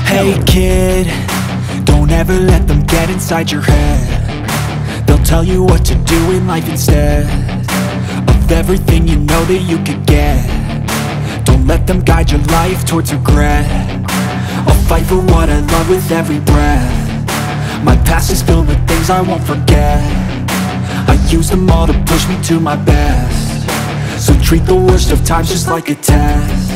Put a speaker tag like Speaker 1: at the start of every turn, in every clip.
Speaker 1: Hey kid, don't ever let them get inside your head. They'll tell you what to do in life instead of everything you know that you could get. Don't let them guide your life towards regret. I'll fight for what I love with every breath. My past is filled with things I won't forget. I use them all to push me to my best. So treat the worst of times just like a test.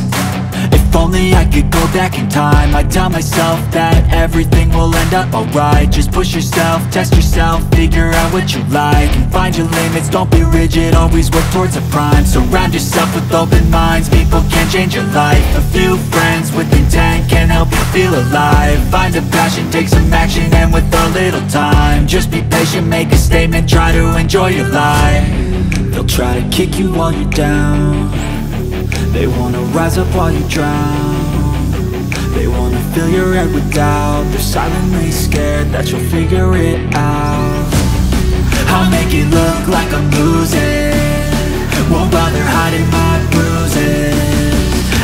Speaker 1: If If only I could go back in time, I'd tell myself that everything will end up alright. Just push yourself, test yourself, figure out what you like, and find your limits, don't be rigid, always work towards a prime. Surround yourself with open minds, people can change your life. A few friends with intent can help you feel alive. Find a passion, take some action, and with a little time, just be patient, make a statement, try to enjoy your life. They'll try to kick you while you're down, they wanna rise up while you drown. They wanna fill your head with doubt, they're silently scared that you'll figure it out. I'll make it look like I'm losing, won't bother hiding my bruises.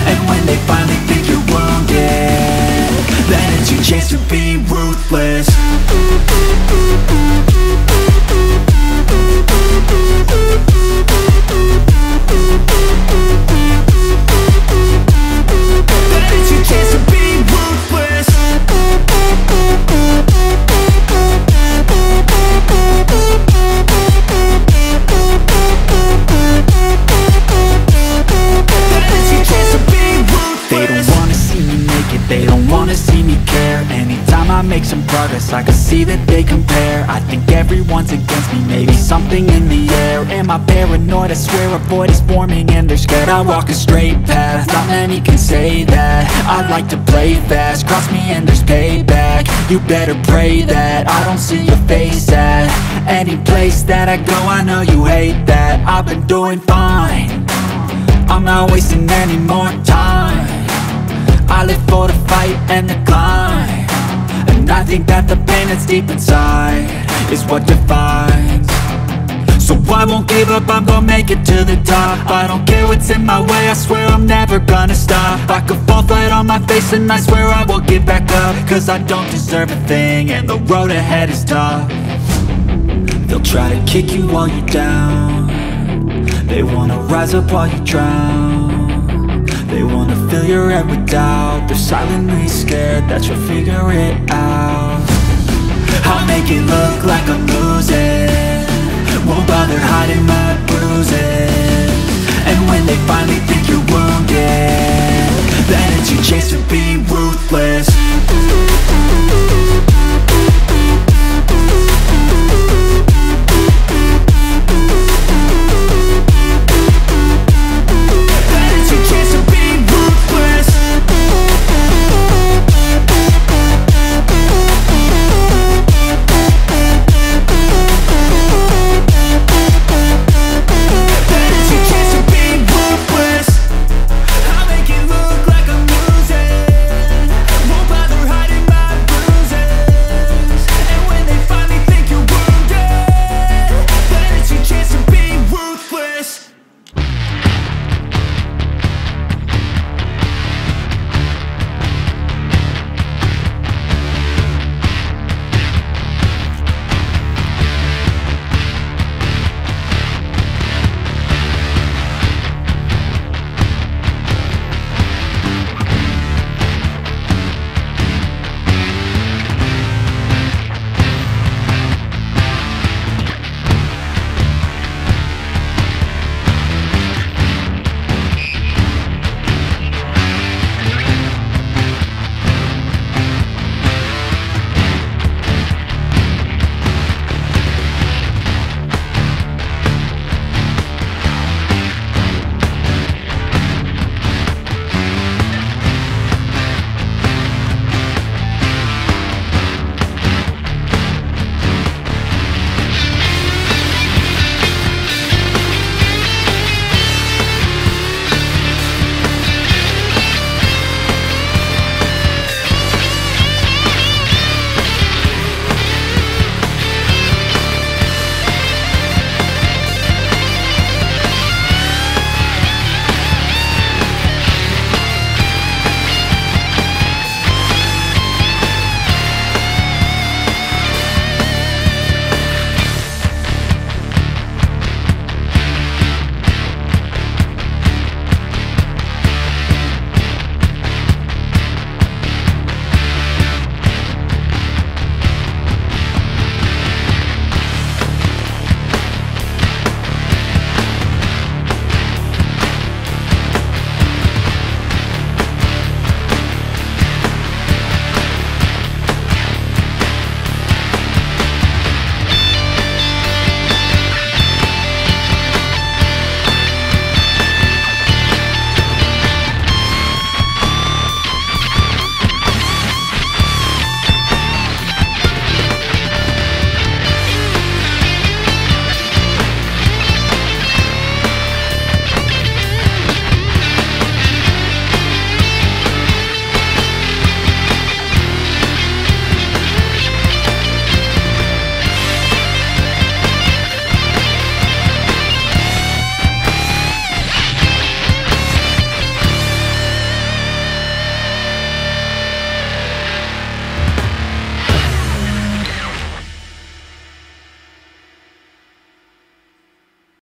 Speaker 1: And when they finally think you're wounded, then it's your chance to be ruthless. It's your chance to be ruthless. It's your chance to be ruthless. They don't wanna see me naked, they don't wanna see me care. Anytime I make some progress, I can see that they compare. I think everyone's against me, maybe something in the air. Am I paranoid? I swear a void is forming and they're scared. I walk a straight path, not many can say that. I like to play fast, cross me and there's payback. You better pray that I don't see your face at any place that I go. I know you hate that. I've been doing fine, I'm not wasting any more time. I live for the fight and the climb, and I think that the pain that's deep inside is what defines. So I won't give up, I'm gonna make it to the top. I don't care what's in my way, I swear I'm never gonna stop. I could fall flat on my face and I swear I will get back up, cause I don't deserve a thing and the road ahead is tough. They'll try to kick you while you're down, they wanna rise up while you drown. They wanna fill your head with doubt, they're silently scared that you'll figure it out. I'll make it look like I'm losing, won't bother hiding my bruises. And when they finally think you're wounded, then it's your chance to be ruthless.